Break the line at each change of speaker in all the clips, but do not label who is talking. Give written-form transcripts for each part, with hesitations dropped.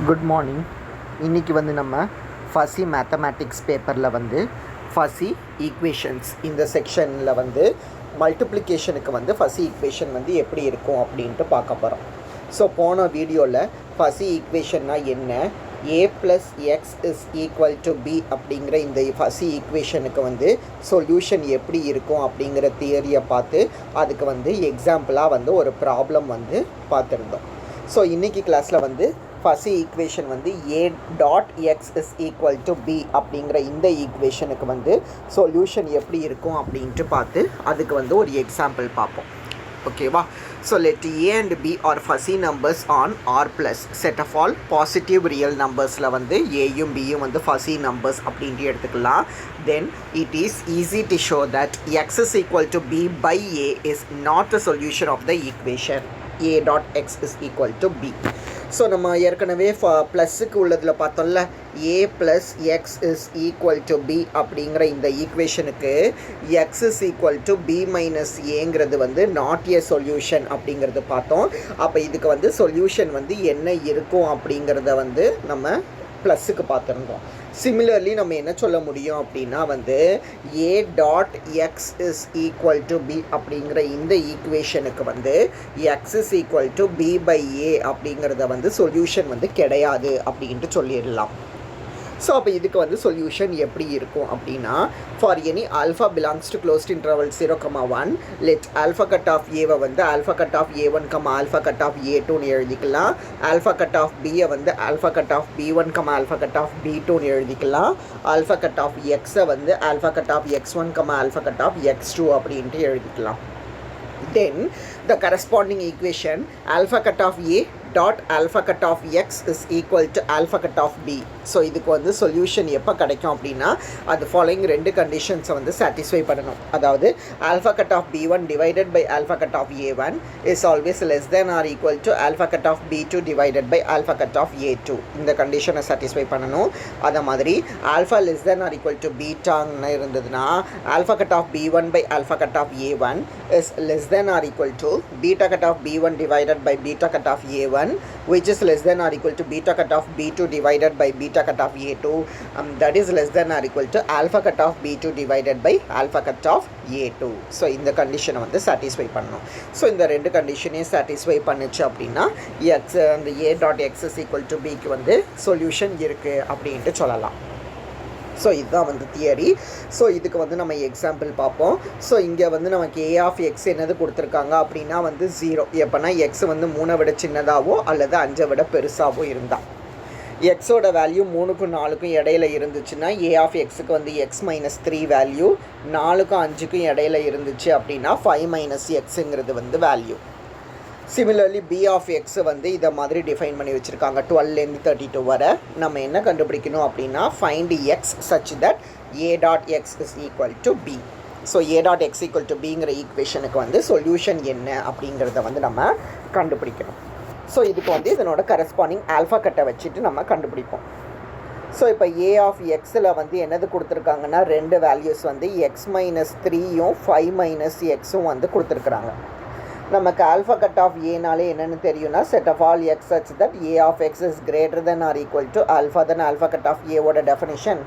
Good morning. இன்றைக்கி வந்து நம்ம ஃபஸி மேத்தமேட்டிக்ஸ் பேப்பரில் வந்து ஃபஸி ஈக்குவேஷன்ஸ் இந்த செக்ஷனில் வந்து மல்டிப்ளிகேஷனுக்கு வந்து ஃபஸி ஈக்குவேஷன் வந்து எப்படி இருக்கும் அப்படின்ட்டு பார்க்க போகிறோம். ஸோ போன வீடியோவில் ஃபஸி ஈக்குவேஷன்னா என்ன, a + x = b அப்படிங்கிற இந்த ஃபஸி ஈக்குவேஷனுக்கு வந்து சொல்யூஷன் எப்படி இருக்கும் அப்படிங்கிற தியரியை பார்த்து அதுக்கு வந்து எக்ஸாம்பிளாக வந்து ஒரு ப்ராப்ளம் வந்து பார்த்துருந்தோம். ஸோ இன்றைக்கி கிளாஸில் வந்து ஃபஸி ஈக்குவேஷன் வந்து a.x = b அப்படிங்கிற இந்த ஈக்குவேஷனுக்கு வந்து சொல்யூஷன் எப்படி இருக்கும் அப்படின்ட்டு பார்த்து அதுக்கு வந்து ஒரு எக்ஸாம்பிள் பார்ப்போம். ஓகேவா? So let a and b are fuzzy numbers on r plus set of all positive real numbers வந்து ஏயும் பியும் வந்து fuzzy numbers அப்படின்ட்டு எடுத்துக்கலாம். Then it is easy to show that x = b by a is not the solution of the equation a.x = b. So நம்ம ஏற்கனவே ப்ளஸ்ஸுக்கு உள்ளதில் பார்த்தோம்ல, a + x = b அப்படிங்கிற இந்த ஈக்குவேஷனுக்கு x = b - aங்கிறது வந்து நாட் ஏ சொல்யூஷன் அப்படிங்கிறது பார்த்தோம். அப்போ இதுக்கு வந்து சொல்யூஷன் வந்து என்ன இருக்கும் அப்படிங்கிறத வந்து நம்ம ப்ளஸ்ஸுக்கு பார்த்துருந்தோம். சிமிலர்லி நம்ம என்ன சொல்ல முடியும் அப்படின்னா வந்து a.x = b அப்படிங்கிற இந்த ஈக்குவேஷனுக்கு வந்து x = b by a அப்படிங்கிறத வந்து சொல்யூஷன் வந்து கிடையாது அப்படின்ட்டு சொல்லிடலாம். ஸோ அப்போ இதுக்கு வந்து சொல்யூஷன் எப்படி இருக்கும் அப்படின்னா, for any alpha belongs to closed interval 0,1 let alpha cut of ஏவை வந்து alpha cut of a1, alpha cut of a2ன்னு எழுதிக்கலாம். ஆல்ஃபா கட் ஆஃப் பியை வந்து alpha cut of b1, alpha cut of b2ன்னு எழுதிக்கலாம். ஆல்ஃபா கட் ஆஃப் எக்ஸை வந்து alpha cut of x1, alpha cut of x2 அப்படின்ட்டு எழுதிக்கலாம். Then the corresponding equation alpha cut of a dot alpha cut of x is equal to alpha cut of b. So இதுக்கு வந்து solution எப்போ கிடைக்கும் அப்படின்னா அது ஃபாலோயிங் ரெண்டு கண்டிஷன்ஸை வந்து சாட்டிஸ்ஃபை பண்ணணும். அதாவது alpha cut of b1 divided by alpha cut of a1 is always less than or equal to alpha cut of b2 divided by alpha cut of a2. இந்த கண்டிஷனை சாட்டிஸ்ஃபை பண்ணணும். அதை மாதிரி alpha less than or equal to பீட்டான்னு இருந்ததுன்னா alpha cut of b1 by alpha cut of a1 is less than or equal to beta cut of b1 divided by beta cut of a1 which is less than or equal to beta cut of b2 divided by beta cut of a2 that is less than or equal to alpha cut of b2 divided by alpha cut of a2. So இந்த கண்டிஷனை வந்து satisfy பண்ணணும். So இந்த ரெண்டு கண்டிஷனையும் satisfy பண்ணிச்சு அப்படின்னா X அந்த a.x = bக்கு வந்து சொல்யூஷன் இருக்குது அப்படின்ட்டு சொல்லலாம். ஸோ இதுதான் வந்து தியரி. ஸோ இதுக்கு வந்து நம்ம எக்ஸாம்பிள் பார்ப்போம். ஸோ இங்கே வந்து நமக்கு a(x) என்னது கொடுத்துருக்காங்க அப்படின்னா வந்து 0. எப்போனா எக்ஸ் வந்து 3 விட சின்னதாகவோ அல்லது 5 விட பெருசாகவோ இருந்தால், எக்ஸோட வேல்யூ 3க்கும் 4க்கும் இடையில இருந்துச்சுன்னா a(x)க்கு வந்து x - 3 வேல்யூ, 4க்கும் 5க்கும் இடையில இருந்துச்சு அப்படின்னா 5 - xங்கிறது வந்து வேல்யூ. சிமிலர்லி b(x) வந்து இதை மாதிரி டிஃபைன் பண்ணி வச்சுருக்காங்க 12லேருந்து 32 வரை. நம்ம என்ன கண்டுபிடிக்கணும் அப்படின்னா find x such that a.x = b. So a.x = bங்கிற ஈக்குவேஷனுக்கு வந்து சொல்யூஷன் என்ன அப்படிங்கிறத வந்து நம்ம கண்டுபிடிக்கணும். ஸோ இதுக்கு வந்து இதனோட கரஸ்பாண்டிங் ஆல்ஃபா கட்டை வச்சுட்டு நம்ம கண்டுபிடிப்போம். ஸோ இப்போ a(x)ல் வந்து என்னது கொடுத்துருக்காங்கன்னா ரெண்டு வேல்யூஸ் வந்து x - 3யும் 5 - xம் வந்து கொடுத்துருக்குறாங்க. நமக்கு ஆல்ஃபா கட் ஆஃப் ஏனாலே என்னென்னு தெரியும்னா set of all X such that a(x) is greater than or equal to alpha. then alpha cut of ஏவோட டெஃபினிஷன்.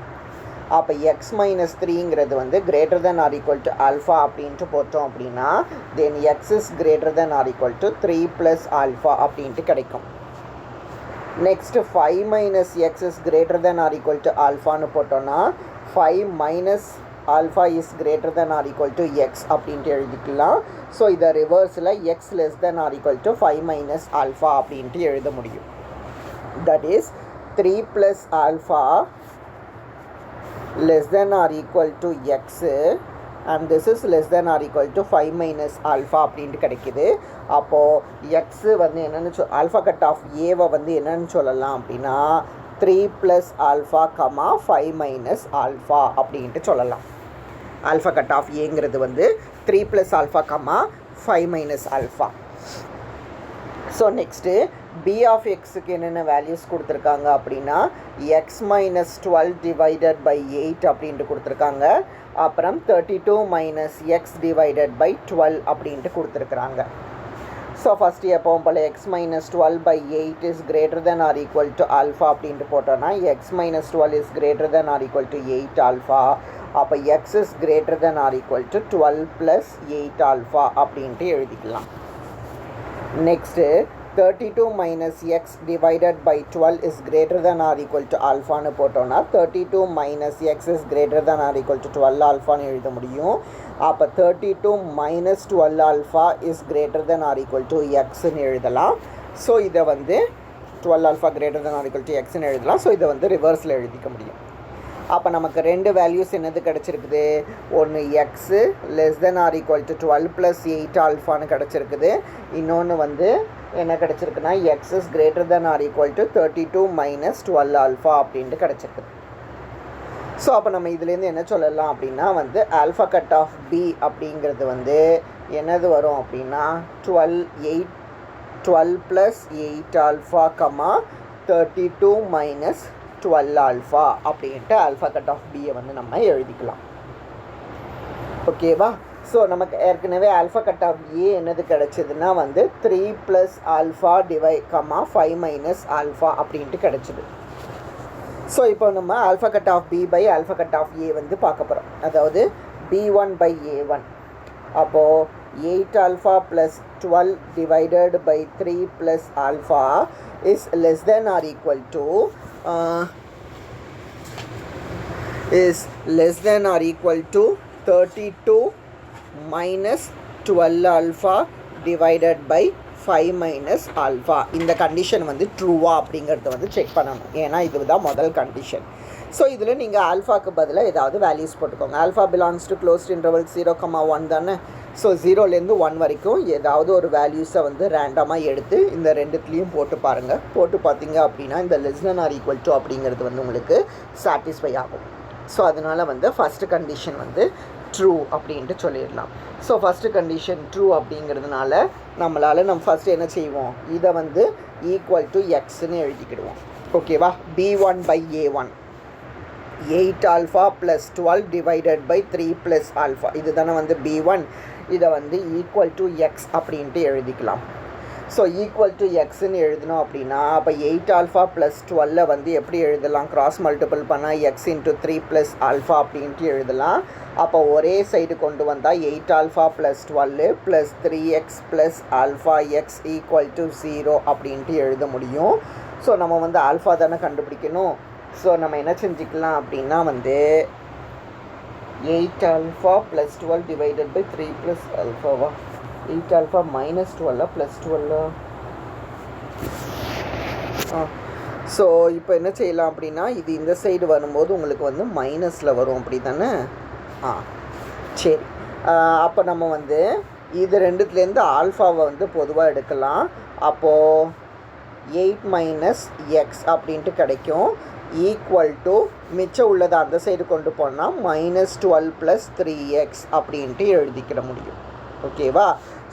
அப்போ x - 3ங்கிறது வந்து greater than or equal to alpha அப்படின்ட்டு போட்டோம் அப்படின்னா then x is greater than or equal to 3 + alpha அப்படின்ட்டு கிடைக்கும். Next 5 - x is greater than or equal to alphaன்னு போட்டோன்னா 5 - alpha is greater than or equal to x அப்படின்ட்டு எழுதிக்கலாம். So இதை ரிவர்ஸில் x less than or equal to 5 - alpha அப்படின்ட்டு எழுத முடியும். That is 3 + alpha less than or equal to x and this is less than or equal to 5 - alpha அப்படின்ட்டு கிடைக்கிது. அப்போது x வந்து என்னென்னு ஆல்ஃபா கட் ஆஃப் ஏவை வந்து என்னென்னு சொல்லலாம் அப்படின்னா 3 + alpha, 5 - alpha அப்படின்ட்டு சொல்லலாம். ஆல்ஃபா கட் ஆஃப் ஏங்கிறது வந்து 3 + alpha, 5 - alpha. ஸோ நெக்ஸ்ட்டு b(x)க்கு என்னென்ன வேல்யூஸ் கொடுத்துருக்காங்க அப்படின்னா x - 12 divided by 8 அப்படின்ட்டு கொடுத்துருக்காங்க. அப்புறம் 32 - x divided by 12 அப்படின்ட்டு கொடுத்துருக்குறாங்க. ஸோ ஃபஸ்ட்டு எப்பவும் போல் x minus 12 by 8 is greater than or equal to alpha அப்படின்ட்டு போட்டோன்னா x minus 12 is greater than or equal to 8 alpha. அப்போ x is greater than or equal to 12 plus 8 alpha அப்படின்ட்டு எழுதிக்கலாம். Next 32 minus x divided by 12 is greater than or equal to alpha னு போட்டோன்னா 32 minus x is greater than or equal to 12 alpha னு எழுத முடியும். அப்போ 32 minus 12 alpha is greater than or equal to x னு எழுதலாம். ஸோ இதை வந்து 12 alpha greater than or equal to x னு எழுதலாம். ஸோ இதை வந்து ரிவர்ஸில் எழுதிக்க முடியும். அப்போ நமக்கு ரெண்டு வேல்யூஸ் என்னது கிடச்சிருக்குது, ஒன்று X less than or equal to 12 plus 8 ஆல்ஃபான்னு கிடச்சிருக்குது. இன்னொன்று வந்து என்ன கிடச்சிருக்குன்னா X is greater than or equal to 32 minus 12 alpha அப்படின்ட்டு கிடச்சிருக்குது. ஸோ அப்போ நம்ம இதுலேருந்து என்ன சொல்லலாம் அப்படின்னா வந்து ஆல்ஃபா கட் ஆஃப் பி அப்படிங்கிறது வந்து என்னது வரும் அப்படின்னா 12 plus 8 alpha comma 32 minus 12 alpha அப்படின்ட்டு ஆல்ஃபா கட் ஆஃப் பியை வந்து நம்ம எழுதிக்கலாம். ஓகேவா? ஸோ நமக்கு ஏற்கனவே ஆல்ஃபா கட் ஆஃப் ஏ என்னது கிடச்சிதுன்னா வந்து 3 plus alpha comma 5 minus alpha அப்படின்ட்டு கிடச்சிது. ஸோ இப்போ நம்ம alpha cut of B by alpha cut of A வந்து பார்க்க போகிறோம். அதாவது B1 by A1. அப்போது 8 alpha plus 12 divided by 3 plus alpha is less than or equal to 32 minus 12 alpha divided by 5 minus alpha. இந்த condition வந்து ட்ரூவா அப்படிங்கிறத வந்து check பண்ணணும். ஏன்னா இதுதான் முதல் கண்டிஷன். ஸோ இதில் நீங்கள் ஆல்ஃபாக்கு பதிலாக ஏதாவது வேல்யூஸ் போட்டுக்கோங்க. Alpha belongs to closed interval 0,1 தானே. ஸோ 0லேருந்து 1 வரைக்கும் ஏதாவது ஒரு வேல்யூஸை வந்து ரேண்டமாக எடுத்து இந்த ரெண்டுத்துலேயும் போட்டு பாருங்கள். போட்டு பார்த்தீங்க அப்படின்னா இந்த less than or equal to அப்படிங்கிறது வந்து உங்களுக்கு சாட்டிஸ்ஃபை ஆகும். ஸோ அதனால் வந்து ஃபஸ்ட்டு கண்டிஷன் வந்து ட்ரூ அப்படின்ட்டு சொல்லிடலாம். ஸோ ஃபஸ்ட்டு கண்டிஷன் ட்ரூ அப்படிங்கிறதுனால நம்ம ஃபஸ்ட்டு என்ன செய்வோம், இதை வந்து ஈக்குவல் டு எக்ஸ்ன்னு எழுதிக்கிடுவோம். ஓகேவா? B1 by A1 8 alpha plus 12 divided by 3 plus alpha. இது தானே வந்து B1. இதை வந்து ஈக்குவல் டு எக்ஸ் அப்படின்ட்டு எழுதிக்கலாம். ஸோ ஈக்குவல் டு எக்ஸ்ன்னு எழுதணும் அப்படின்னா அப்போ 8 ஆல்ஃபா ப்ளஸ் 12 வந்து எப்படி எழுதலாம், கிராஸ் மல்டிபிள் பண்ணால் எக்ஸ் இன்ட்டு 3 ப்ளஸ் ஆல்ஃபா அப்படின்ட்டு எழுதலாம். அப்போ ஒரே சைடு கொண்டு வந்தால் 8 alpha plus 12 plus 3x plus alpha X equal to 0 அப்படின்ட்டு எழுத முடியும். ஸோ நம்ம வந்து ஆல்ஃபா தானே கண்டுபிடிக்கணும். ஸோ நம்ம என்ன செஞ்சுக்கலாம் அப்படின்னா வந்து 8 alpha plus 12 divided by 3 plus ஆல்ஃபாவா, 8 ஆல்ஃபா மைனஸ் 12 ப்ளஸ் 12. ஸோ இப்போ என்ன செய்யலாம் அப்படின்னா இது இந்த சைடு வரும்போது உங்களுக்கு வந்து மைனஸில் வரும் அப்படி தானே. சரி. அப்போ நம்ம வந்து இது ரெண்டுத்துலேருந்து ஆல்ஃபாவை வந்து பொதுவாக எடுக்கலாம். அப்போது 8 மைனஸ் எக்ஸ் அப்படின்ட்டு கிடைக்கும். ஈக்குவல் டு மிச்சம் உள்ளதை அந்த சைடு கொண்டு போனால் மைனஸ் 12 ப்ளஸ் 3x அப்படின்ட்டு எழுதிக்கிட முடியும். ஓகேவா?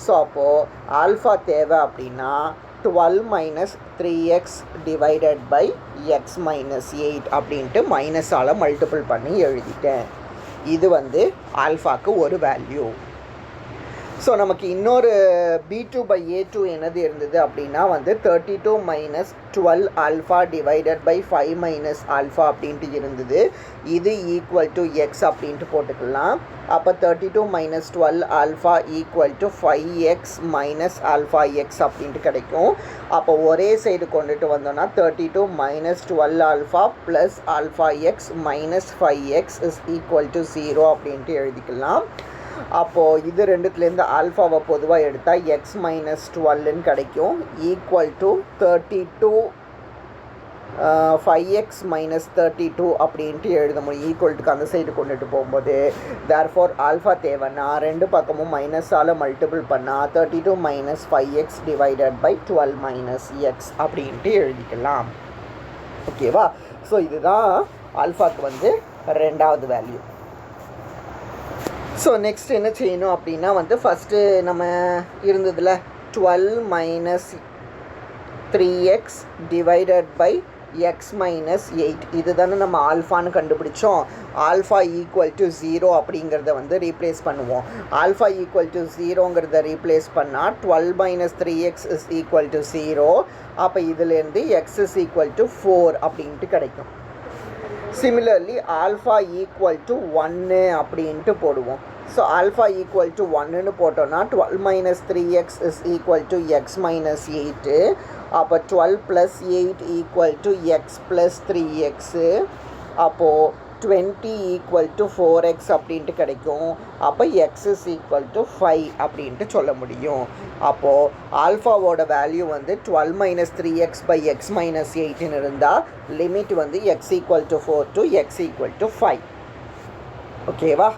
ஸோ அப்போது ஆல்ஃபா தேவை அப்படின்னா 12 minus 3x divided by X minus 8 அப்படின்ட்டு மைனஸால் மல்டிபிள் பண்ணி எழுதிட்டேன். இது வந்து ஆல்ஃபாக்கு ஒரு வேல்யூ. ஸோ நமக்கு இன்னொரு B2 by A2 என்னது இருந்தது அப்படின்னா வந்து 32 minus 12 alpha divided by 5 minus alpha அப்படின்ட்டு இருந்தது. இது ஈக்குவல் டு எக்ஸ் அப்படின்ட்டு போட்டுக்கலாம். அப்போ 32 minus 12 alpha equal to 5x minus alpha X அப்படின்ட்டு கிடைக்கும். அப்போ ஒரே சைடு கொண்டுட்டு வந்தோன்னா 32 minus 12 alpha plus alpha X minus 5x is equal to 0 அப்படின்ட்டு எழுதிக்கலாம். அப்போது இது ரெண்டுத்துலேருந்து ஆல்ஃபாவை பொதுவாக எடுத்தால் எக்ஸ் மைனஸ் 12ன்னு கிடைக்கும். ஈக்குவல் டு 32 5x மைனஸ் 32 அப்படின்ட்டு எழுத முடியும். ஈக்குவல்ட்டுக்கு அந்த சைடு கொண்டுட்டு போகும்போது தேர்ஃபோர் ஆல்ஃபா தேவைன்னா ரெண்டு பக்கமும் மைனஸால் மல்டிபிள் பண்ணால் 32 minus 5x divided by 12 minus x அப்படின்ட்டு எழுதிக்கலாம். ஓகேவா? ஸோ இதுதான் ஆல்ஃபாக்கு வந்து ரெண்டாவது வேல்யூ. ஸோ நெக்ஸ்ட் என்ன செய்யணும் அப்படின்னா வந்து ஃபஸ்ட்டு நம்ம இருந்ததில் 12 minus 3x divided by X minus eight. இது தானே நம்ம ஆல்ஃபான்னு கண்டுபிடிச்சோம். ஆல்ஃபா ஈக்குவல் டு 0 அப்படிங்கிறத வந்து ரீப்ளேஸ் பண்ணுவோம். ஆல்ஃபா ஈக்குவல் டு 0ங்கிறத ரீப்ளேஸ் பண்ணால் 12 minus 3x is equal to 0. அப்போ இதுலேருந்து எக்ஸ் இஸ் ஈக்குவல் டு 4 அப்படின்ட்டு கிடைக்கும். சிமிலர்லி ஆல்ஃபா ஈக்குவல் டு 1 அப்படின்ட்டு போடுவோம். ஸோ ஆல்ஃபா ஈக்குவல் டு 1ன்னு போட்டோன்னா 12 minus 3x is equal to X minus 8. அப்போ 12 plus 8 equal to X plus 3x. அப்போது 20 ஈக்குவல் டு 4x அப்படின்ட்டு கிடைக்கும். அப்போ எக்ஸ் இஸ் ஈக்குவல் டு 5 அப்படின்ட்டு சொல்ல முடியும். அப்போது ஆல்ஃபாவோட வேல்யூ வந்து 12 minus 3x by X minus 8ன்னு இருந்தால் லிமிட் வந்து X equal to 4 to X equal to 5. ஓகேவா?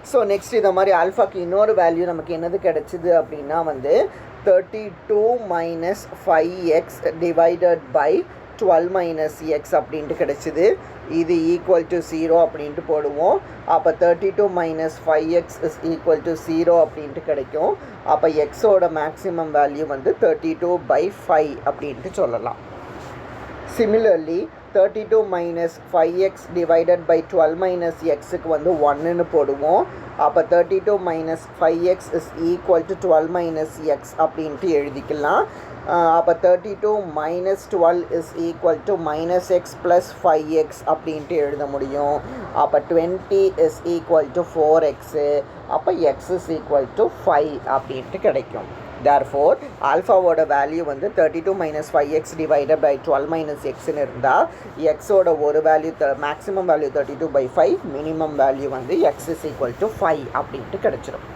ஸோ நெக்ஸ்ட் இதை மாதிரி ஆல்ஃபாக்கு இன்னொரு வேல்யூ நமக்கு என்னது கிடச்சிது அப்படின்னா வந்து 32 minus 5x divided by 12 minus x அப்படின்ட்டு கிடச்சிது. இது ஈக்குவல் டு 0 அப்படின்ட்டு போடுவோம். அப்போ 32 minus 5x is equal to 0 அப்படின்ட்டு கிடைக்கும். அப்போ எக்ஸோட மேக்ஸிமம் வேல்யூ வந்து 32 பை 5 அப்படின்ட்டு சொல்லலாம். Similarly 32 minus 5x divided by 12 minus எக்ஸுக்கு வந்து 1ன்னு போடுவோம். அப்போ 32 minus 5x is equal to 12 minus x அப்படின்ட்டு எழுதிக்கலாம். அப்போ 32 minus 12 is equal to minus x plus 5x அப்படின்ட்டு எழுத முடியும். அப்போ 20 இஸ் ஈக்குவல் டு 4x. அப்போ எக்ஸ் இஸ் ஈக்குவல் டு 5 அப்படின்ட்டு கிடைக்கும். Therefore, ஆல்ஃபாவோட வேல்யூ வந்து 32 minus 5x divided by 12 minus எக்ஸ்ன்னு இருந்தால் எக்ஸோட ஒரு value maximum value 32 by 5, minimum value வந்து எக்ஸ் இஸ் ஈக்குவல் டு 5 அப்படின்ட்டு கிடச்சிடும்.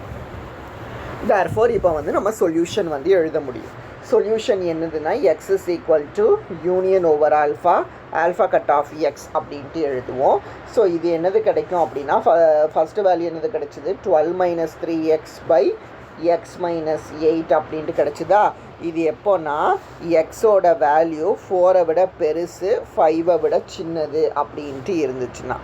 Therefore, இப்போ வந்து நம்ம சொல்யூஷன் வந்து எழுத முடியும். சொல்யூஷன் என்னதுன்னா X is equal to union over alpha cut off X அப்படின்ட்டு எழுதுவோம். ஸோ இது என்னது கிடைக்கும் அப்படின்னா ஃபஸ்ட்டு வேல்யூ என்னது கிடைச்சிது 12 minus 3x by X minus 8 அப்படின்ட்டு கிடச்சிதா. இது எப்போனா எக்ஸோட வேல்யூ 4 விட பெருசு 5 விட சின்னது அப்படின்ட்டு இருந்துச்சுன்னா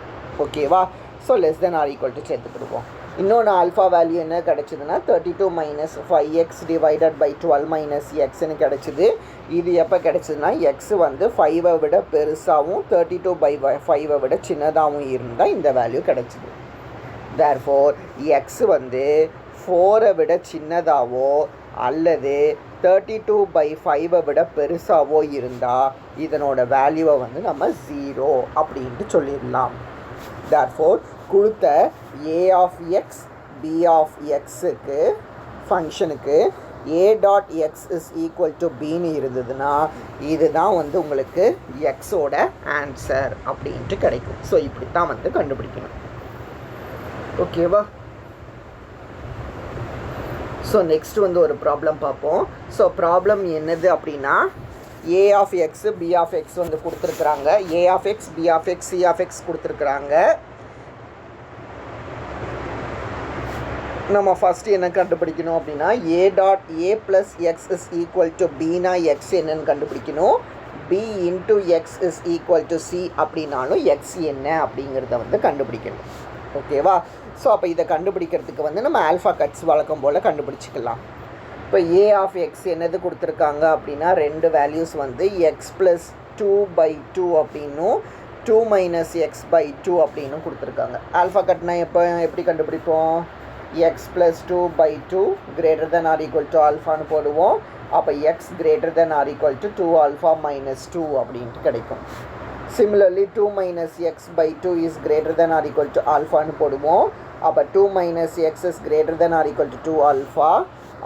ஓகேவா. So less than or equal to சேர்த்துக்கிடுவோம். இன்னொன்று ஆல்ஃபா வேல்யூ என்ன கிடச்சிதுன்னா 32 minus 5x divided by 12 minus எக்ஸ்ன்னு கிடச்சிது. இது எப்போ கிடச்சிதுன்னா எக்ஸ் வந்து 5 விட பெருசாகவும் 32 பை 5 விட சின்னதாகவும் இருந்தால் இந்த வேல்யூ கிடச்சிது. தேர்ஃபோர் எக்ஸ் வந்து 4 விட சின்னதாவோ அல்லது 32 பை 5 விட பெருசாவோ இருந்தால் இதனோட வேல்யூவை வந்து நம்ம 0 அப்படின்ட்டு சொல்லிடலாம். தேர்ஃபோர் கொடுத்த a of X b of எக்ஸுக்கு ஃபங்க்ஷனுக்கு a dot X is equal to பின்னு இருந்ததுன்னா இதுதான் வந்து உங்களுக்கு எக்ஸோட ஆன்சர் அப்படின்ட்டு கிடைக்கும். ஸோ இப்படி தான் வந்து கண்டுபிடிக்கணும். ஓகேவா? ஸோ நெக்ஸ்ட் வந்து ஒரு ப்ராப்ளம் பார்ப்போம். ஸோ ப்ராப்ளம் என்னது அப்படின்னா A of x B of x வந்து கொடுத்துருக்குறாங்க. A of x B of x C of x கொடுத்துருக்குறாங்க. நம்ம ஃபஸ்ட்டு என்ன கண்டுபிடிக்கணும் அப்படின்னா A dot A plus x is equal to பினா எக்ஸ் என்னன்னு கண்டுபிடிக்கணும். B into x is equal to C அப்படின்னாலும் எக்ஸ் என்ன அப்படிங்கிறத வந்து கண்டுபிடிக்கணும். ஓகேவா? ஸோ அப்போ இதை கண்டுபிடிக்கிறதுக்கு வந்து நம்ம ஆல்ஃபா கட்ஸ் வழக்கம் போல் கண்டுபிடிச்சிக்கலாம். இப்போ ஏ ஆஃப் எக்ஸ் என்னது கொடுத்துருக்காங்க அப்படின்னா ரெண்டு வேல்யூஸ் வந்து எக்ஸ் ப்ளஸ் 2/2 அப்படின்னும் 2 மைனஸ் எக்ஸ் பை 2 அப்படின்னும் கொடுத்துருக்காங்க. ஆல்ஃபா கட்னா எப்படி கண்டுபிடிப்போம்? X plus 2/2 greater than or equal to ஆல்ஃபான்னு போடுவோம். அப்போ x greater than or equal to 2 alpha minus 2 அப்படின்ட்டு கிடைக்கும். Similarly 2 minus x by 2 is greater than or equal to alpha னு போடுவோம். அப்போ 2 minus x is greater than or equal to 2 alpha.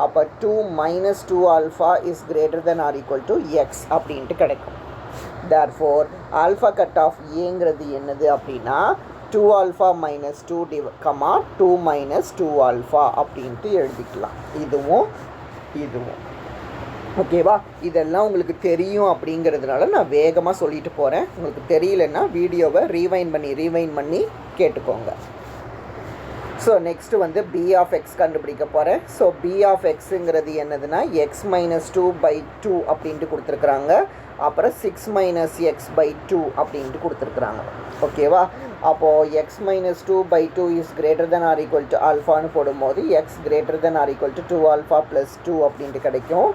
அப்போ 2 minus 2 alpha is greater than or equal to x அப்படின்ட்டு கிடைக்கும். Therefore alpha cut of ஏங்கிறது என்னது அப்படின்னா 2 alpha minus 2 2 minus 2 alpha அப்படின்ட்டு எழுதிக்கலாம். இதுவும் ஓகேவா? இதெல்லாம் உங்களுக்கு தெரியும் அப்படிங்கிறதுனால நான் வேகமாக சொல்லிட்டு போகிறேன். உங்களுக்கு தெரியலன்னா வீடியோவை ரீவைண்ட் பண்ணி கேட்டுக்கோங்க. ஸோ நெக்ஸ்ட்டு வந்து பி ஆஃப் எக்ஸ் கண்டுபிடிக்க போகிறேன். ஸோ பி ஆஃப் எக்ஸுங்கிறது என்னதுன்னா எக்ஸ் மைனஸ் 2/2 அப்படின்ட்டு கொடுத்துருக்குறாங்க. அப்புறம் 6 மைனஸ் எக்ஸ் பை 2 அப்படின்ட்டு கொடுத்துருக்குறாங்க. ஓகேவா? அப்போது x minus 2/2 is greater than or equal to ஆல்ஃபான்னு போடும்போது x greater than or equal to 2 alpha plus 2 அப்படின்ட்டு கிடைக்கும்.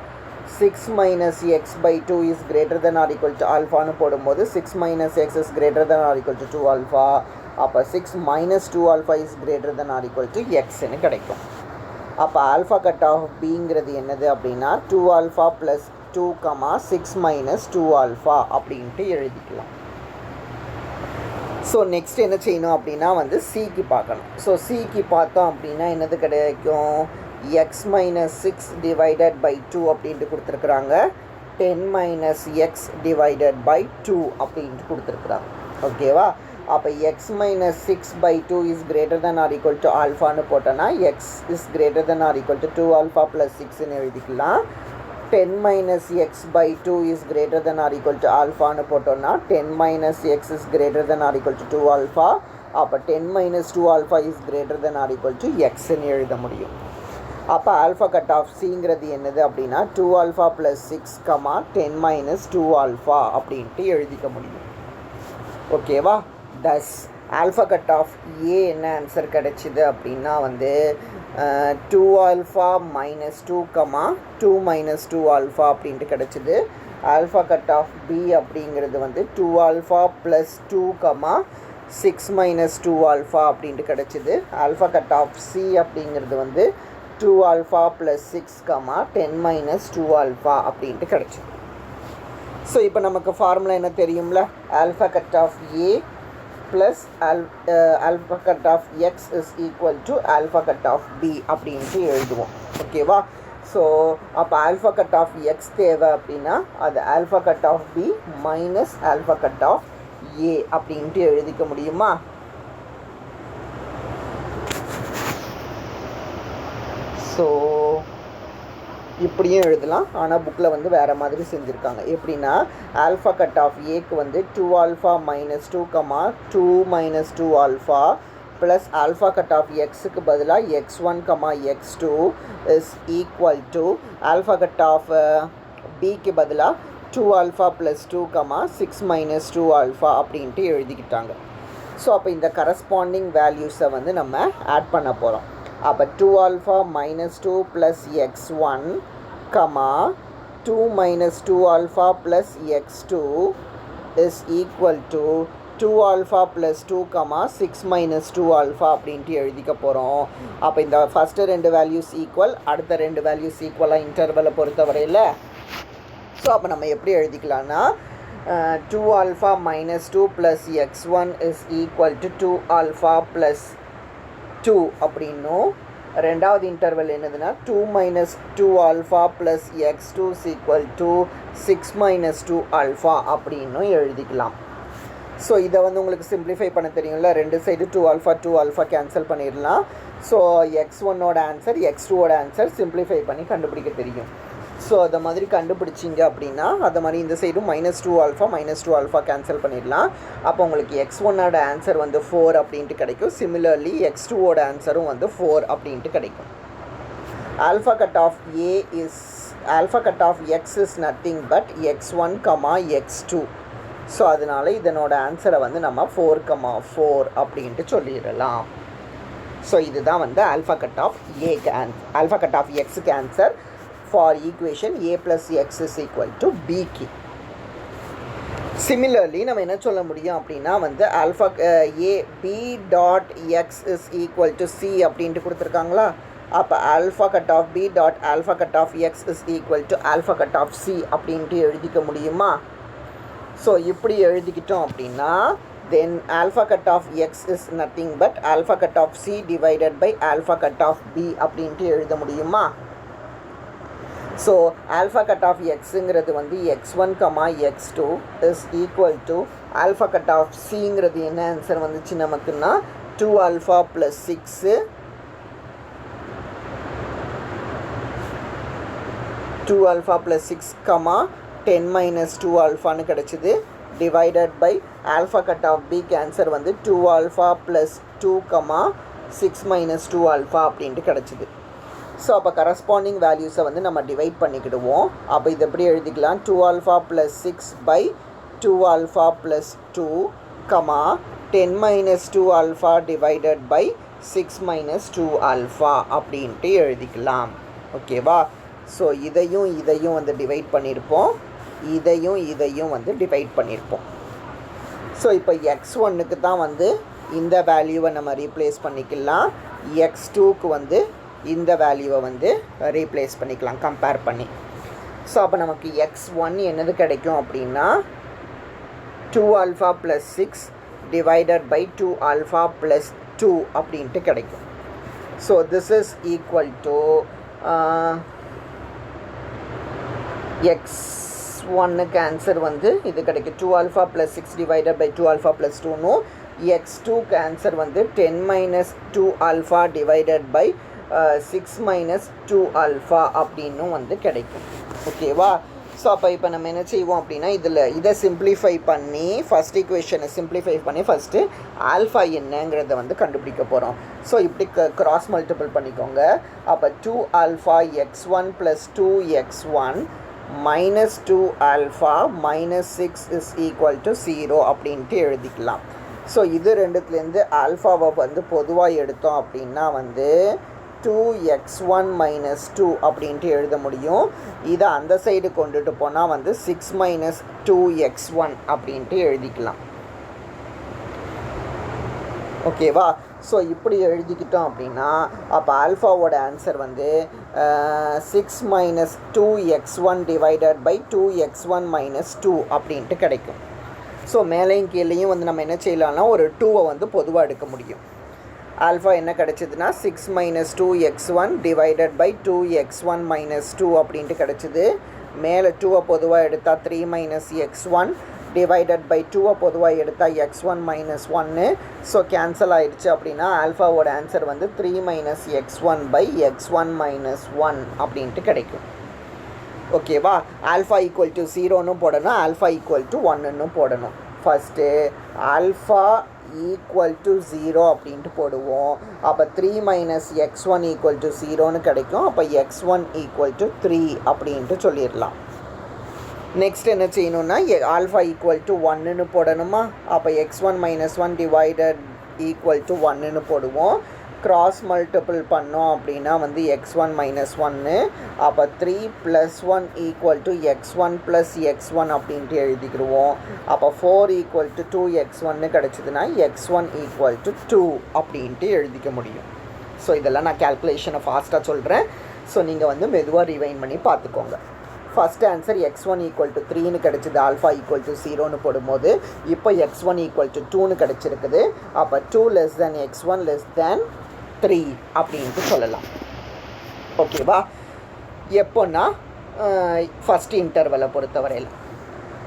6 minus x by 2 is greater than or equal to alpha னு போடும்போது 6 minus x is greater than or equal to 2 alpha. அப்போ 6 minus 2 alpha is greater than or equal to x னு கிடைக்கும். அப்போ alpha cut off bங்கிறது என்னது அப்படின்னா 2 alpha plus 2, 6 minus 2 alpha அப்படின்ட்டு எழுதிக்கலாம். ஸோ நெக்ஸ்ட் என்ன செய்யணும் அப்படின்னா வந்து சிக்கு பார்க்கணும். ஸோ சிக்கு பார்த்தோம் அப்படின்னா என்னது கிடைக்கும், x minus 6 divided by 2 அப்படின்ட்டு கொடுத்துருக்குறாங்க. 10 minus x divided by 2 அப்படின்ட்டு கொடுத்துருக்குறாங்க. ஓகேவா? அப்போ x minus 6 by 2 is greater than or equal to alphaன்னு போட்டோன்னா x is greater than or equal to 2 alpha plus 6ன்னு எழுதிக்கலாம். 10 minus x by 2 is greater than or equal to alphaன்னு போட்டோன்னா 10 minus x is greater than or equal to 2 alpha. அப்போ 10 minus 2 alpha is greater than or equal to xன்னு எழுத முடியும். அப்போ alpha cut of சிங்கிறது என்னது அப்படின்னா 2 alpha plus 6, 10 minus 2 alpha அப்படின்ட்டு எழுதிக்க முடியும். ஓகேவா? தஸ் ஆல்ஃபா கட் ஆஃப் ஏ என்ன ஆன்சர் கிடச்சிது அப்படின்னா வந்து 2 alpha minus 2, 2 minus 2 alpha அப்படின்ட்டு கிடச்சிது. ஆல்ஃபா கட் ஆஃப் பி அப்படிங்கிறது வந்து 2 alpha plus 2, 6 minus 2 alpha அப்படின்ட்டு கிடச்சிது. ஆல்ஃபா கட் ஆஃப் சி அப்படிங்கிறது வந்து 2 alpha plus 6, 10 minus 2 alpha அப்படின்ட்டு கிடச்சிது. ஸோ இப்போ நமக்கு ஃபார்முலா என்ன தெரியும்ல, alpha cut of a plus alpha cut off x is equal to alpha cut of b அப்படின்ட்டு எழுதுவோம். ஓகேவா? ஸோ அப்போ ஆல்ஃபா கட் ஆஃப் எக்ஸ் தேவை அப்படின்னா அது alpha cut of B minus alpha cut of A அப்படின்ட்டு எழுதிக்க முடியுமா? ஸோ இப்படியும் எழுதலாம், ஆனால் புக்கில் வந்து வேறு மாதிரி செஞ்சுருக்காங்க. எப்படின்னா ஆல்ஃபா கட் ஆஃப் ஏக்கு வந்து 2 alpha minus 2, 2 minus 2 alpha plus alpha cut of எக்ஸுக்கு பதிலாக x1, x2 is equal to alpha cut off பிக்கு பதிலாக 2 alpha plus 2, 6 minus 2 alpha அப்படின்ட்டு எழுதிக்கிட்டாங்க. ஸோ அப்போ இந்த கரஸ்பாண்டிங் வேல்யூஸை வந்து நம்ம ஆட் பண்ண போகிறோம். அப்போ 2 alpha minus 2 plus x1, 2 minus 2 alpha plus x2 is equal to 2 alpha plus 2, 6 minus 2 alpha அப்படின்ட்டு எழுதிக்க போகிறோம். அப்போ இந்த ஃபஸ்ட்டு ரெண்டு வேல்யூஸ் ஈக்குவல், அடுத்த ரெண்டு வேல்யூஸ் ஈக்குவலாக இன்டர்வலை பொறுத்தவரையில். ஸோ அப்போ நம்ம எப்படி எழுதிக்கலாம்னா 2 alpha minus 2 plus x1 is equal to 2 alpha plus 2 அப்படின்னும், ரெண்டாவது இன்டர்வல் என்னதுன்னா 2 minus 2 alpha plus x2 is equal to 6 minus 2 alpha அப்படின்னும் எழுதிக்கலாம். ஸோ இதை வந்து உங்களுக்கு சிம்பிளிஃபை பண்ண தெரியும்ல, ரெண்டு சைடு 2 alpha கேன்சல் பண்ணிடலாம். ஸோ x1ஓட ஆன்சர் x2ஓட ஆன்சர் சிம்பிளிஃபை பண்ணி கண்டுபிடிக்க தெரியும். ஸோ அதை மாதிரி கண்டுபிடிச்சிங்க அப்படின்னா அதை மாதிரி இந்த சைடும் -2 alpha கேன்சல் பண்ணிடலாம். அப்போ உங்களுக்கு x1ஓட ஆன்சர் வந்து 4 அப்படின்ட்டு கிடைக்கும். சிமிலர்லி x2ஓட ஆன்சரும் வந்து 4 அப்படின்ட்டு கிடைக்கும். Alpha cut of A is alpha cut off x is nothing but x1, x2. So அதனால் இதனோட ஆன்சரை வந்து நம்ம 4, 4 அப்படின்ட்டு சொல்லிடலாம். ஸோ இதுதான் வந்து ஆல்ஃபா கட் ஆஃப் ஏக்கு ஆல்ஃபா கட் ஆஃப் எக்ஸுக்கு answer for equation a plus x is equal to b க்கு. Similarly நம்ம என்ன சொல்ல முடியும் அப்படின்னா வந்து alpha a b dot x is equal to c அப்படின்ட்டு கொடுத்துருக்காங்களா. அப்போ alpha cut of b dot alpha cut of x is equal to alpha cut of c அப்படின்ட்டு எழுதிக்க முடியுமா? ஸோ இப்படி எழுதிக்கிட்டோம் அப்படின்னா then alpha cut of x is nothing but alpha cut of c divided by alpha cut of b அப்படின்ட்டு எழுத முடியுமா? So alpha cut of எக்ஸுங்கிறது வந்து x1, x2 is equal to alpha cut of சிங்கிறது என்ன answer வந்துச்சு நமக்குன்னா 2 alpha plus 6, 2 alpha plus 6, 10 minus 2 alphaன்னு கிடச்சிது. Divided by alpha cut off பிக்கு ஆன்சர் வந்து 2 alpha plus 2, 6 minus 2 alpha அப்படின்ட்டு கிடச்சிது. ஸோ அப்போ கரஸ்பாண்டிங் வேல்யூஸை வந்து நம்ம டிவைட் பண்ணிக்கிடுவோம். அப்போ இது எப்படி எழுதிக்கலாம், 2 alpha plus 6 by 2 alpha plus 2, 10 minus 2 alpha divided by 6 minus 2 alpha அப்படின்ட்டு எழுதிக்கலாம். ஓகேவா? ஸோ இதையும் வந்து டிவைட் பண்ணியிருப்போம், இதையும் வந்து டிவைட் பண்ணியிருப்போம். ஸோ இப்போ x1க்கு தான் வந்து இந்த வேல்யூவை நம்ம ரீப்ளேஸ் பண்ணிக்கலாம், x2க்கு வந்து இந்த வேல்யூவை வந்து ரீப்ளேஸ் பண்ணிக்கலாம் கம்பேர் பண்ணி. ஸோ அப்போ நமக்கு x1 என்னது கிடைக்கும் அப்படின்னா 2α + 6 divided by 2α + 2 அப்படின்ட்டு கிடைக்கும். So this is equal to x1க்கு ஆன்சர் வந்து இது கிடைக்கும் 2α + 6 divided by 2α + 2 x2க்கு ஆன்சர் வந்து 10 - 2α divided by 6 - 2α அப்படின்னு வந்து கிடைக்கும். ஓகேவா? ஸோ அப்போ இப்போ நம்ம என்ன செய்வோம் அப்படின்னா இதை சிம்பிளிஃபை பண்ணி ஃபஸ்ட் ஈக்குவேஷனை சிம்பிளிஃபை பண்ணி ஃபஸ்ட்டு ஆல்ஃபா என்னங்கிறத வந்து கண்டுபிடிக்க போகிறோம். ஸோ இப்படி கிராஸ் மல்டிபிள் பண்ணிக்கோங்க. அப்போ 2α x1 + 2x1 - 2α - 6 is equal to 0 அப்படின்ட்டு எழுதிக்கலாம். ஸோ இது ரெண்டுத்துலேருந்து ஆல்ஃபாவை வந்து பொதுவாக எடுத்தோம் அப்படின்னா வந்து 2x1 - 2 அப்படின்ட்டு எழுத முடியும். இதை அந்த சைடு கொண்டுட்டு போனால் வந்து 6 - 2x1 அப்படின்ட்டு எழுதிக்கலாம். ஓகேவா? ஸோ இப்படி எழுதிக்கிட்டோம் அப்படின்னா அப்போ ஆல்ஃபாவோட ஆன்சர் வந்து 6 - 2x1 divided by 2x1 - 2 அப்படின்ட்டு கிடைக்கும். ஸோ மேலேயும் கீழேயும் வந்து நம்ம என்ன செய்யலாம்னா ஒரு 2வை வந்து பொதுவாக எடுக்க முடியும். ஆல்ஃபா என்ன கிடச்சிதுன்னா 6 - 2x1 divided by 2x1 - 2 அப்படின்ட்டு கிடச்சிது. மேலே 2வை பொதுவாக எடுத்தால் 3 - x1 divided by 2வை பொதுவாக எடுத்தால் x1 - 1. ஸோ கேன்சல் ஆகிடுச்சு அப்படின்னா ஆல்ஃபாவோட ஆன்சர் வந்து 3 - x1 / x1 - 1 அப்படின்ட்டு கிடைக்கும். ஓகேவா? ஆல்ஃபா ஈக்குவல் டு 0ன்னு போடணும், ஆல்ஃபா ஈக்குவல் டு 1ன்னு போடணும். ஃபஸ்ட்டு ஆல்ஃபா ஈக்குவல் டு 0 அப்படின்ட்டு போடுவோம். அப்போ 3 - x1 ஈக்குவல் டு 0ன்னு கிடைக்கும். அப்போ x1 ஈக்குவல் டு 3 அப்படின்ட்டு சொல்லிடலாம். நெக்ஸ்ட் என்ன செய்யணும்னா ஆல்ஃபா ஈக்குவல் டு 1ன்னு போடணுமா? அப்போ x1 - 1 டிவைடட் ஈக்குவல் டு 1ன்னு போடுவோம். கிராஸ் மல்டிபிள் பண்ணோம் அப்படின்னா வந்து x1 - 1. அப்போ 3 + 1 ஈக்குவல் டு x1 + x1 அப்படின்ட்டு எழுதிக்கிடுவோம். அப்போ 4 ஈக்குவல் டு 2x1 கிடச்சிதுன்னா x1 ஈக்குவல் டு 2 அப்படின்ட்டு எழுதிக்க முடியும். ஸோ இதெல்லாம் நான் கேல்குலேஷனை ஃபாஸ்ட்டாக சொல்கிறேன். ஸோ நீங்கள் வந்து மெதுவாக ரிவைன் பண்ணி பார்த்துக்கோங்க. First answer x1 equal to 3ன்னு கிடச்சிது, ஆல்ஃபா ஈக்குவல் டு 0ன்னு போடும்போது. இப்போ x1 ஈக்குவல் டு 2ன்னு கிடச்சிருக்குது. அப்போ 2 < x1 < 3 அப்படின்ட்டு சொல்லலாம். ஓகேவா? எப்போன்னா ஃபஸ்ட் இன்டர்வலை பொறுத்தவரையில்.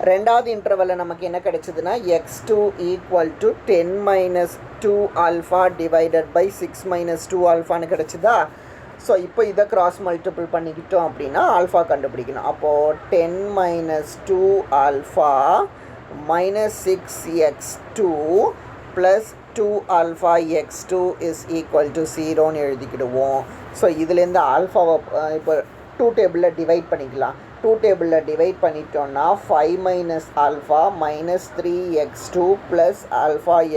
ரெண்டாவது இன்டர்வலில் நமக்கு என்ன கிடைச்சதுன்னா x2 equal to 10 - 2α divided by 6 - 2αன்னு கிடச்சிதா? ஸோ இப்போ இதை கிராஸ் மல்டிபிள் பண்ணிக்கிட்டோம் அப்படின்னா ஆல்ஃபா கண்டுபிடிக்கணும். அப்போது 10 - 2α - 6x2 + 2α x2 is equal to 0ன்னு எழுதிக்கிடுவோம். ஸோ இதுலேருந்து ஆல்ஃபாவை இப்போ 2 டேபிளில் டிவைட் பண்ணிக்கலாம். 2 டேபிளில் டிவைட் பண்ணிட்டோன்னா 5 - α - 3x2 + α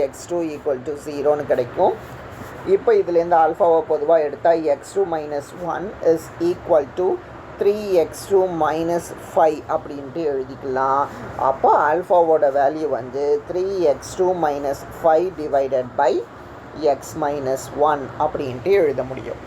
x2 ஈக்குவல் டு 0ன்னு கிடைக்கும். இப்போ இதுலேருந்து ஆல்ஃபாவை பொதுவாக எடுத்தால் x2 - 1 is equal to 3x2 - 5 அப்படின்ட்டு எழுதிக்கலாம். அப்போ ஆல்ஃபாவோட வேல்யூ வந்து 3x2 - 5 டிவைடட் பை x - 1 அப்படின்ட்டு எழுத முடியும்.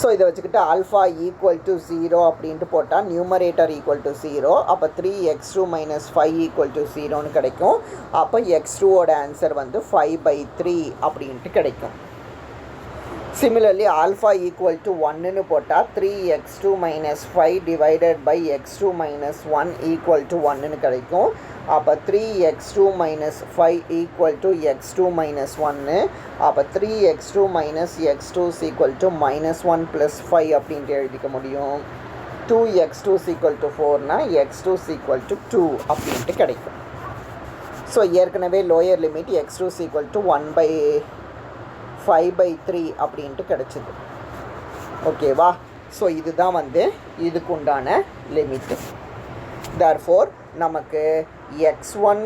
ஸோ இதை வச்சுக்கிட்டு ஆல்ஃபா ஈக்குவல் டு 0 அப்படின்ட்டு போட்டால் நியூமரேட்டர் ஈக்குவல் டு 0. அப்போ 3x2 - 5 ஈக்குவல் டு 0ன்னு கிடைக்கும். அப்போ x2ஓட ஆன்சர் வந்து 5/3 அப்படின்ட்டு கிடைக்கும். சிமிலர்லி ஆல்ஃபா ஈக்குவல் டு 1ன்னு போட்டால் 3x2 - 5 divided by x2 - 1 equal to 1ன்னு கிடைக்கும். அப்போ 3x2 - 5 ஈக்குவல் டு x2 - 1. அப்போ 3x2 - x2 ஈக்குவல் டு -1 + 5 அப்படின்ட்டு எழுதிக்க முடியும். 2x2 ஈக்குவல் டு 4னா x2 ஈக்குவல் டு 2 அப்படின்ட்டு கிடைக்கும். ஸோ ஏற்கனவே lower limit x2 equal to 1/5/3 அப்படின்ட்டு கிடச்சிது. ஓகேவா? ஸோ இதுதான் வந்து இதுக்குண்டான லிமிட்டு. தேர்ஃபோர் நமக்கு x1,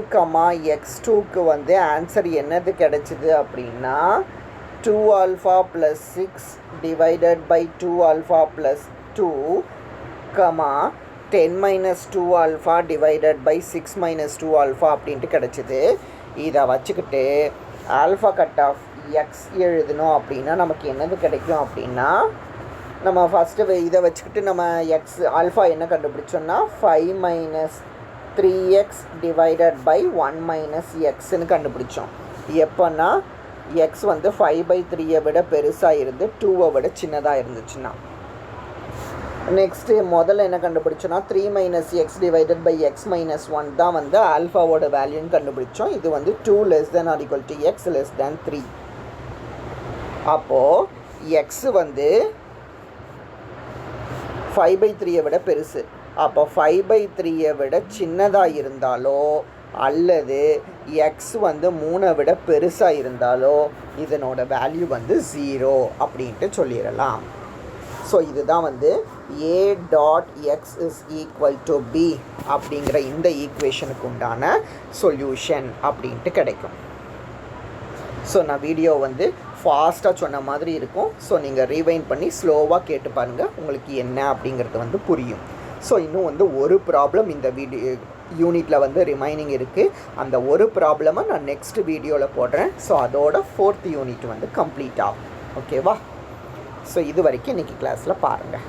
x2க்கு வந்து ஆன்சர் என்னது கிடச்சிது அப்படின்னா 2α + 6 divided by 2α + 2 comma 10 minus 2 alpha divided by 6 minus 2 alpha அப்படின்ட்டு கிடச்சிது. இதை வச்சுக்கிட்டு ஆல்ஃபா கட் ஆஃப் எக்ஸ் எழுதணும் அப்படின்னா நமக்கு என்னது கிடைக்கும் அப்படின்னா, நம்ம ஃபஸ்ட்டு இதை வச்சுக்கிட்டு நம்ம எக்ஸ் ஆல்ஃபா என்ன கண்டுபிடிச்சோன்னா 5 minus 3x divided by 1 minus எக்ஸ்ன்னு கண்டுபிடிச்சோம். எப்போன்னா எக்ஸ் வந்து 5/3 விட பெருசாக இருந்து 2 விட சின்னதாக இருந்துச்சுன்னா. நெக்ஸ்ட்டு முதல்ல என்ன கண்டுபிடிச்சோன்னா 3 minus x divided by X minus 1 தான் வந்து ஆல்ஃபாவோட வேல்யூன்னு கண்டுபிடிச்சோம். இது வந்து 2 less than or equal to x less than 3. அப்போது எக்ஸ் வந்து 5/3 விட பெருசு. அப்போ 5/3 விட சின்னதாக இருந்தாலோ அல்லது எக்ஸ் வந்து 3 விட பெருசாக இருந்தாலோ இதனோட வேல்யூ வந்து 0 அப்படின்ட்டு சொல்லிடலாம். ஸோ இதுதான் வந்து a dot X is equal to b அப்படிங்கிற இந்த ஈக்குவேஷனுக்கு உண்டான சொல்யூஷன் அப்படின்ட்டு கிடைக்கும். ஸோ நான் வீடியோ வந்து ஃபாஸ்ட்டாக சொன்ன மாதிரி இருக்கும். ஸோ நீங்கள் ரீவைண்ட் பண்ணி ஸ்லோவாக கேட்டு பாருங்கள், உங்களுக்கு என்ன அப்படிங்கிறது வந்து புரியும். ஸோ இன்னும் வந்து ஒரு ப்ராப்ளம் இந்த யூனிட்டில் வந்து ரிமைனிங் இருக்குது. அந்த ஒரு ப்ராப்ளமை நான் நெக்ஸ்ட் வீடியோவில் போடுறேன். ஸோ அதோட 4th யூனிட் வந்து கம்ப்ளீட் ஆகும். ஓகேவா? ஸோ இது வரைக்கும் இன்றைக்கி கிளாஸில் பாருங்கள்.